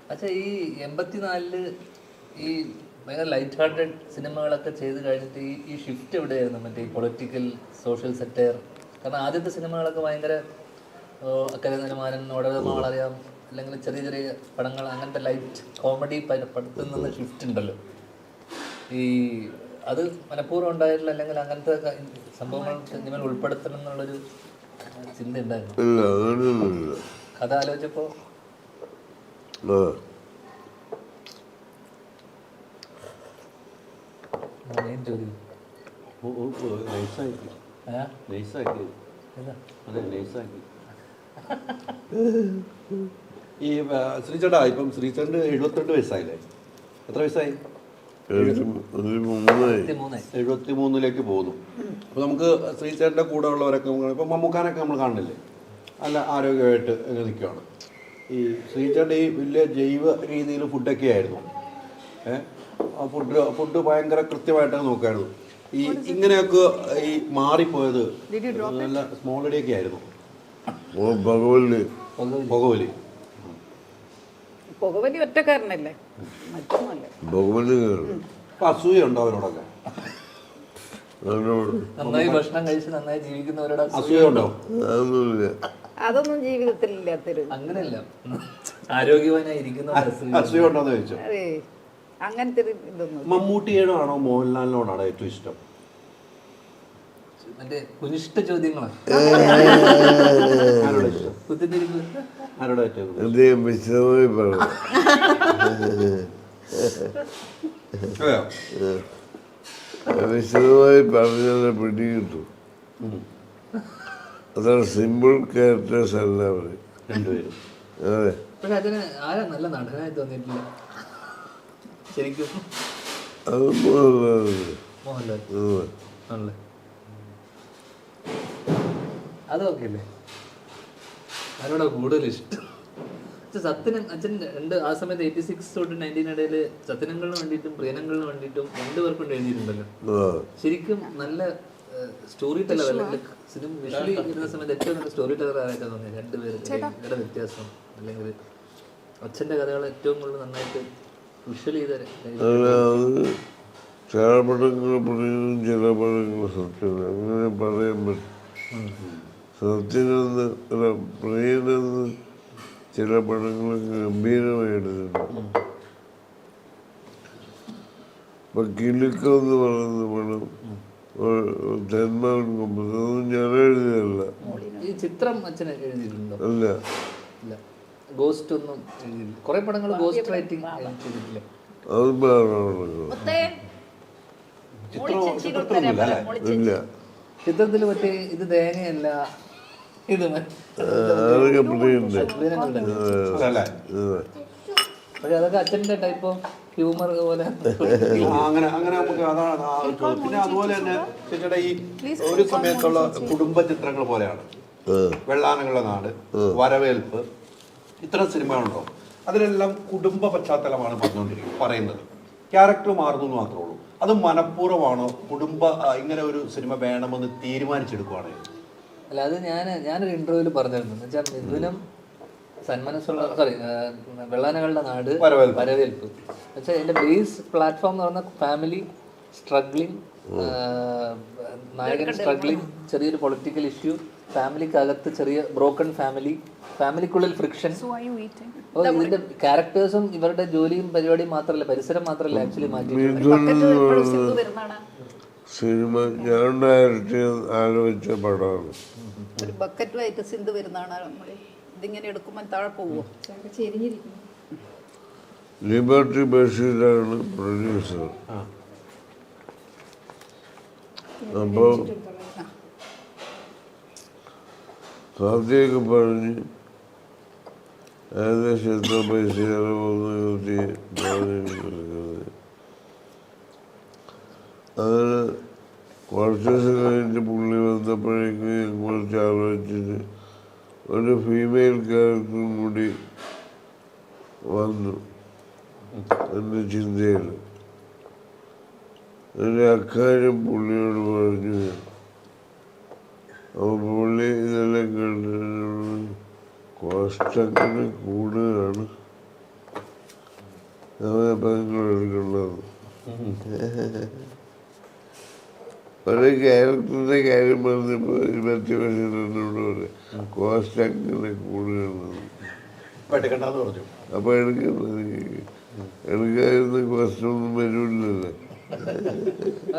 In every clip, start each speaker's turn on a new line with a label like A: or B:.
A: പക്ഷേ ഈ 84-ല് ഈ ഭയങ്കര ലൈറ്റ് ഹാർട്ടഡ് സിനിമകളൊക്കെ ചെയ്ത് കഴിഞ്ഞിട്ട് ഈ ഷിഫ്റ്റ് എവിടെയായിരുന്നു? മറ്റേ ഈ പൊളിറ്റിക്കൽ സോഷ്യൽ സെറ്റയർ. കാരണം ആദ്യത്തെ സിനിമകളൊക്കെ ഭയങ്കര അക്കരനിലമാരൻ, വളരെയാം, അല്ലെങ്കിൽ ചെറിയ ചെറിയ പടങ്ങൾ, അങ്ങനത്തെ ലൈറ്റ് കോമഡി പടത്തിൽ നിന്ന് ഷിഫ്റ്റ് ഉണ്ടല്ലോ. ഈ അത് മനഃപൂർവ്വം ഉണ്ടായിട്ടില്ല, അല്ലെങ്കിൽ അങ്ങനത്തെ സംഭവങ്ങൾ സിനിമയിൽ ഉൾപ്പെടുത്തണം എന്നുള്ളൊരു ചിന്ത ഉണ്ടായിരുന്നു കഥ ആലോചിച്ചപ്പോൾ? മെയിൻ ചോദ്യം
B: ഈ ശ്രീചേട്ടാ, ഇപ്പം ശ്രീചേട്ടന് 72 വയസ്സായില്ലേ? എത്ര വയസ്സായി? 73 പോകുന്നു. അപ്പോൾ നമുക്ക് ശ്രീചേട്ടൻ്റെ കൂടെ ഉള്ളവരൊക്കെ ഇപ്പം മമ്മൂക്കാനൊക്കെ നമ്മൾ കാണുന്നില്ലേ, നല്ല ആരോഗ്യമായിട്ട് നിൽക്കുകയാണ്. ഈ ശ്രീചേട്ടൻ ഈ വലിയ ജൈവ രീതിയിൽ ഫുഡൊക്കെ ആയിരുന്നു. ഫുഡ് ഭയങ്കര കൃത്യമായിട്ട് നോക്കായിരുന്നു. ഈ ഇങ്ങനെയൊക്കെ ഈ മാറിപ്പോയത് നല്ല സ്മോൾ ഇടിയൊക്കെ ആയിരുന്നു. പുകവലി
C: ഒറ്റക്കാരനല്ലേ,
B: അസൂയ ഉണ്ടോ അവരോടൊക്കെ?
A: നന്നായി ഭക്ഷണം കഴിച്ച് നന്നായി ജീവിക്കുന്നവരോട്
B: അസൂയ ഉണ്ടോ?
C: അതൊന്നും ജീവിതത്തിൽ ഇല്ലാത്തൊരു,
A: അങ്ങനെയല്ല, ആരോഗ്യവാനായി ഇരിക്കുന്നവർ
B: അസൂയ ഉണ്ടോന്ന് ചോദിച്ചോ?
C: അതെ, അങ്ങനത്തെ ഇതൊന്നും.
B: മമ്മൂട്ടിയോടാണോ മോഹൻലാലിനോടാണോ ഏറ്റവും ഇഷ്ടം?
A: മറ്റേ കുനിഷ്ഠ ചോദ്യങ്ങളാണ്.
D: വിശദമായി പറഞ്ഞു. വിശദമായി പറഞ്ഞാൽ പിടികിട്ടും. അതാണ് സിമ്പിൾ ക്യാരക്ടേഴ്സ് അല്ല അവർ
B: രണ്ടുപേരും.
D: അതെ,
A: പക്ഷെ അതിന് ആരാ നല്ല നടനായി തോന്നിയിട്ടില്ല ശരിക്കും?
D: അത് മോഹൻലാൽ
A: ആണല്ലേ, അതൊക്കെ അല്ലേ ആരോടാ കൂടുതൽ ഇഷ്ടം? സത്യനും അച്ഛൻ ആ സമയത്ത് 86 തൊട്ട് 19 ഇടയിൽ സത്യനങ്ങളിന് വേണ്ടിയിട്ടും പ്രിയനങ്ങളിന് വേണ്ടിയിട്ടും രണ്ടുപേർക്കും എഴുതിയിട്ടുണ്ടല്ലോ. ശരിക്കും നല്ല സ്റ്റോറി ടെല്ലർ, അല്ലെങ്കിൽ സിനിമ വിഷ്വലി ഇരുന്ന സമയത്ത് ഏറ്റവും നല്ല സ്റ്റോറി ടെല്ലർ ആയിട്ട് തോന്നിയത് രണ്ടുപേരുടെ വ്യത്യാസം. അല്ലെങ്കിൽ അച്ഛൻ്റെ കഥകൾ ഏറ്റവും കൂടുതൽ നന്നായിട്ട് വിഷ്വൽ ചെയ്ത
D: ചില പടങ്ങൾ പറയുന്നു, ചില പടങ്ങൾ സത്യം, അങ്ങനെ പറയാൻ പറ്റും. സത്യനെന്ന് പ്രിയനെന്ന് ചില പടങ്ങൾ ഗംഭീരമായിട്ടുണ്ട്. ഇപ്പൊ കിലുക്കെന്ന് പറയുന്ന പടം തെന്മാവൻ കൊമ്പതൊന്നും ഞാൻ എഴുതിയതല്ല.
A: ഈ ചിത്രം അച്ഛൻ എഴുതിയിട്ടുണ്ടോ?
D: അല്ല,
A: ഗോസ്റ്റ് ഒന്നും എഴുതിയില്ല. കുറെ പടങ്ങൾ ഗോസ്റ്റ് റൈറ്റിംഗ് ചെയ്തിട്ടില്ല.
D: അത് ഇല്ല.
A: ചിത്രത്തിൽ മറ്റേ ഇത് തേങ്ങയല്ല, ഇത്
D: അതൊക്കെ പ്രിയുണ്ട്.
A: പക്ഷെ അതൊക്കെ അച്ഛൻ്റെ ടൈപ്പ് ഓഫ് ഹ്യൂമർ പോലെ
B: അങ്ങനെ നമുക്ക് അതാണ്. പിന്നെ അതുപോലെ തന്നെ ചേച്ചിയുടെ ഈ ഒരു സമയത്തുള്ള കുടുംബ ചിത്രങ്ങൾ പോലെയാണ് വെള്ളാനങ്ങളുടെ നാട്, വരവേൽപ്പ്, ഇത്തരം സിനിമകളുണ്ടോ? അതിലെല്ലാം കുടുംബ പശ്ചാത്തലമാണ് പറയുന്നത്. ക്യാരക്ടർ മാറുന്നു എന്ന് മാത്രമേ ഉള്ളൂ. അത് മനഃപൂർവ്വമാണോ? ഇങ്ങനെ ഒരു സിനിമ വേണമെന്ന് തീരുമാനിച്ചെടുക്കുവാണ്?
A: അല്ല, അത് ഞാനൊരു ഇന്റർവ്യൂവിൽ പറഞ്ഞിരുന്നു. എന്ന് വെച്ചാൽ മിഥുനം, സന്മനസ്സുള്ള, വെള്ളാനകളുടെ നാട്, വരവേൽപ്പ് വെച്ചാൽ എൻ്റെ ബേസ് പ്ലാറ്റ്ഫോം എന്ന് പറഞ്ഞാൽ ഫാമിലി സ്ട്രഗ്ലിങ്, നായകൻ സ്ട്രഗ്ലിങ്, ചെറിയൊരു പൊളിറ്റിക്കൽ ഇഷ്യൂ, ഫാമിലിക്കകത്ത് ചെറിയ ബ്രോക്കൺ ഫാമിലിക്കുള്ളിൽ ഫ്രിക്ഷൻ. അപ്പോൾ ഇതിന്റെ ക്യാരക്ടേഴ്സും ഇവരുടെ ജോലിയും പരിപാടിയും മാത്രമല്ല, പരിസരം മാത്രമല്ല ആക്ച്വലി മാറ്റി.
D: സിനിമ ഞാൻ ഡയറക്റ്റ് ആലോചിച്ച പടമാണ്.
C: ഒരു ബക്കറ്റുമായിട്ട് സിന്ധു വരുന്നതാണ്. ഇതിങ്ങനെ എടുക്കുമ്പോൾ താഴെ പോവോ?
D: ലിബർട്ടി ബഷീറാണ് പ്രൊഡ്യൂസർ. അപ്പോൾ സാധ്യമൊക്കെ പറഞ്ഞ് ഏകദേശം എത്ര പൈസയാണ് വന്ന് അങ്ങനെ കുറച്ച് ദിവസം കഴിഞ്ഞിട്ട് പുള്ളി വന്നപ്പോഴേക്കും ഞാൻ കുറച്ച് ആലോചിച്ചിട്ട് ഒരു ഫീമെയിൽ ക്യാരക്ടറും കൂടി വന്നു എൻ്റെ ചിന്തയിൽ. എൻ്റെ അക്കാര്യം പുള്ളിയോട് പറഞ്ഞു. അപ്പോൾ പുള്ളി ഇതെല്ലാം കേട്ടിട്ട് കോസ്റ്റങ്ങനെ കൂടുതലാണ്, എടുക്കേണ്ടത്. ഒരു ക്യാരക്ടറിന്റെ കാര്യം പറഞ്ഞപ്പോൾ 20 വർഷത്തിനോട് പറയും കോസ്റ്റ് അങ്ങനെ കൂടുതലാണ്. അപ്പൊ എടുക്കാതിരുന്ന കോസ്റ്റ് ഒന്നും വരില്ലല്ലോ.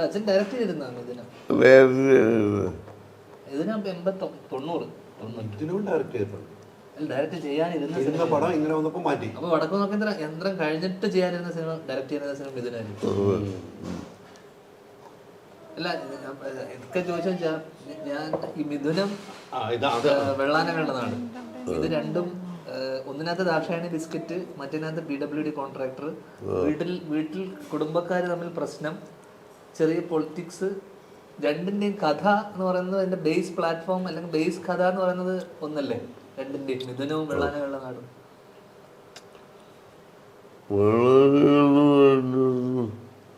A: അച്ഛൻ ഡയറക്റ്റ് ചെയ്തിരുന്നാണ് ഇതിന്. ഇതിനകത്ത് 80-90 ഡയറക്റ്റ് ചെയ്യാനിരുന്ന സിനിമ
B: പടം ഇങ്ങനെ വന്നപ്പോ മാറ്റി.
A: അപ്പൊ വടക്കു നോക്കേന്ദ്ര യന്ത്രം കഴിഞ്ഞിട്ട് ചെയ്യാനിരുന്ന സിനിമ ഡയറക്റ്റ് ചെയ്യുന്ന സിനിമ ഇതിനായിരുന്നു. അല്ല ഇതൊക്കെ ചോദിച്ചാൽ ഞാൻ ഈ മിഥുനം വെള്ളാനകളുടെ നാട് ഇത് രണ്ടും ഒന്നിനകത്ത് ദാക്ഷായണി ബിസ്ക്കറ്റ്, മറ്റേനകത്ത് PWD കോൺട്രാക്ടർ, വീട്ടിൽ കുടുംബക്കാർ തമ്മിൽ പ്രശ്നം, ചെറിയ പൊളിറ്റിക്സ്, രണ്ടിന്റെയും കഥ എന്ന് പറയുന്നത് അതിന്റെ ബേസ് പ്ലാറ്റ്ഫോം അല്ലെങ്കിൽ ബേസ് കഥ എന്ന് പറയുന്നത് ഒന്നല്ലേ രണ്ടിന്റെയും, മിഥുനവും വെള്ളാനകളുടെ നാടും.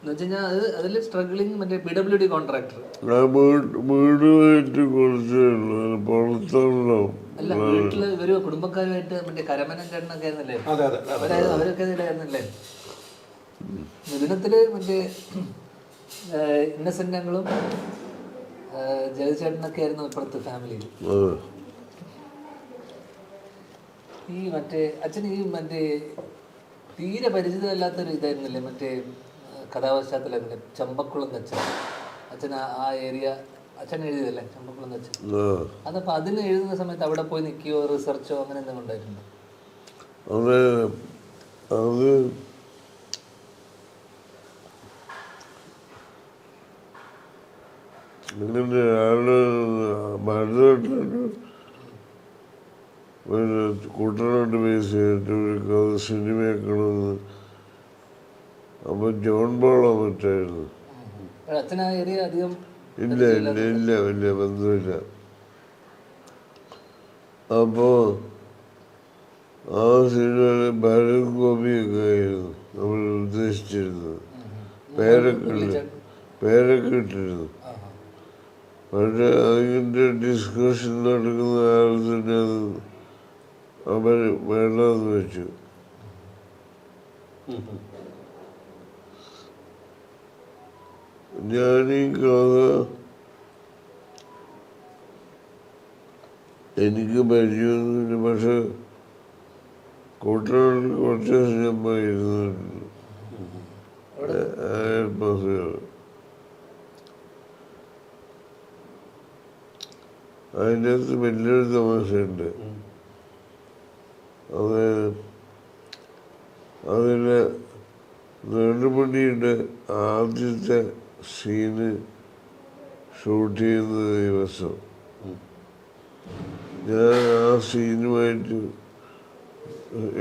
A: എന്ന് വെച്ച് കഴിഞ്ഞാൽ അതില് സ്ട്രഗ്ലിങ് മറ്റേ PWD കോൺട്രാക്ടർ അല്ല, വീട്ടില് ഇവര് കുടുംബക്കാരുമായിട്ട് മറ്റേ കരമനൻ ചേട്ടനൊക്കെ ആയിരുന്നല്ലേ, അവരൊക്കെ ഇതിലായിരുന്നല്ലേ. മിഥുനത്തില് മറ്റേ ഇന്നസെന്റ് ഞങ്ങളും ജഗചേട്ടനൊക്കെ ആയിരുന്നു ഇപ്പുറത്ത് ഫാമിലിയിൽ. ഈ മറ്റേ അച്ഛൻ ഈ മറ്റേ തീരെ പരിചിതമല്ലാത്തൊരു ഇതായിരുന്നില്ലേ മറ്റേ കഥാപശ്ചാത്തലത്തിന്റെ ചമ്പക്കുളം അച്ഛൻ. അച്ഛൻ ആ ഏരിയ അച്ഛൻ എഴുതിയതല്ലേ ചമ്പക്കുളം അച്ഛൻ. അതപ്പോ അതിന് എഴുതുന്ന സമയത്ത് അവിടെ പോയി നിൽക്കുകയോ റിസർച്ചോ അങ്ങനെ എന്തെങ്കിലും ഉണ്ടായിട്ടുണ്ടോ?
D: അങ്ങനെ ആള് ഭരതനാട്യം ഒരു കൂട്ടനായിട്ട് ബേസ് ചെയ്തിട്ട് ഒരു സിനിമയാക്കണമെന്ന്. അപ്പൊ ജോൺ ബോളോ മറ്റായിരുന്നു.
A: അച്ഛൻ ആ ഏരിയ അധികം
D: ഇല്ല വലിയ ബന്ധമില്ല. അപ്പോ ആ സിനിമയിൽ ഭരത് ഗോപിയൊക്കെ ആയിരുന്നു നമ്മൾ ഉദ്ദേശിച്ചിരുന്നത്. പേരൊക്കെ ഇട്ടിരുന്നു. പക്ഷെ അതിൻ്റെ ഡിസ്കഷൻ നടക്കുന്ന കാലത്തിന് അത് അവർ വേണ്ടെന്ന് വെച്ചു. ഞാനീ കഥ എനിക്ക് പരിചയമൊന്നുമില്ല. പക്ഷെ കൂട്ടനാട്ടിൽ കുറച്ച് ദിവസം ഞാൻ ഇരുന്നിട്ടുണ്ട്. അയൽപ്പാസികൾ അതിൻ്റെ അകത്ത് വലിയൊരു തമാശയുണ്ട്. അതിലെ നെടുമുടിയുടെ ആദ്യത്തെ സീന് ഷൂട്ട് ചെയ്യുന്ന ദിവസം ഞാൻ ആ സീനുമായിട്ട്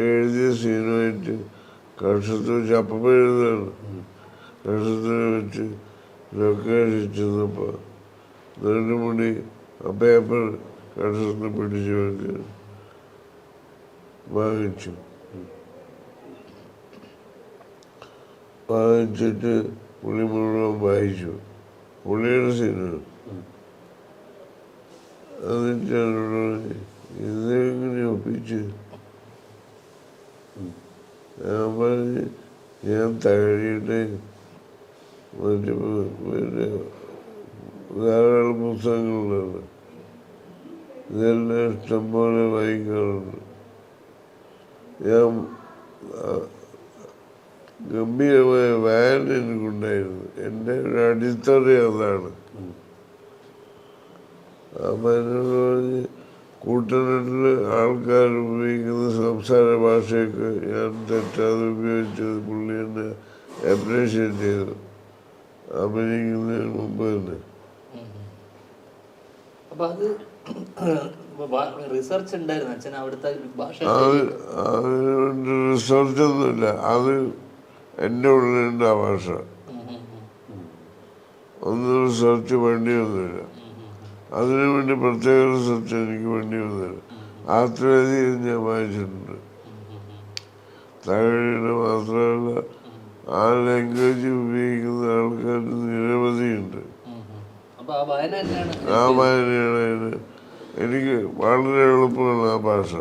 D: എഴുതിയ സീനുമായിട്ട് കക്ഷത്തിൽ വെച്ച് അപ്പം എഴുതാണ്. കക്ഷത്തിൽ വെച്ച് ലൊക്കേഷൻ ചെന്നപ്പോൾ നെടുമുടി ആ പേപ്പർ കക്ഷത്തിൽ പിടിച്ചു വെച്ച് വാങ്ങിച്ചിട്ട് പുള്ളി മുഴുവൻ വായിച്ചു. പുള്ളിയുടെ സിനിമ എന്നിട്ട് ഇതെങ്ങനെ ഒപ്പിച്ച് ഞാൻ പറഞ്ഞ് ഞാൻ തകഴിയുടെ മറ്റേ ധാരാളം പുസ്തകങ്ങളുണ്ട്, ഇതെല്ലാം ഇഷ്ടംപോലെ വായിക്കാറുണ്ട്. ഞാൻ ഗംഭീരമായ വായന എനിക്കുണ്ടായിരുന്നു. എൻ്റെ ഒരു അടിത്തറ അതാണ്. അപ്പം എന്നോട് പറഞ്ഞ് കൂട്ടനാട്ടിൽ ആൾക്കാർ ഉപയോഗിക്കുന്ന സംസാര ഭാഷയൊക്കെ ഞാൻ തെറ്റാതെ ഉപയോഗിച്ചത് പുള്ളി എന്നെ അപ്രീഷിയേറ്റ് ചെയ്തു അഭിനയിക്കുന്നതിന് മുമ്പ് തന്നെ. റിസർച്ചൊന്നുമില്ല, അത് എൻ്റെ ഉള്ളിലുണ്ട് ആ ഭാഷ. ഒന്നും റിസർച്ച് വേണ്ടിയൊന്നുമില്ല, അതിനു വേണ്ടി പ്രത്യേക റിസർച്ച് എനിക്ക് വേണ്ടിയൊന്നുമില്ല. ആത്മഹത്യ ഞാൻ വായിച്ചിട്ടുണ്ട്. തകഴിയുടെ മാത്രമല്ല ആ ലാംഗ്വേജ് ഉപയോഗിക്കുന്ന ആൾക്കാർ നിരവധിയുണ്ട്. ആ വായനയാണ് എനിക്ക് വളരെ എളുപ്പമാണ് ആ ഭാഷ.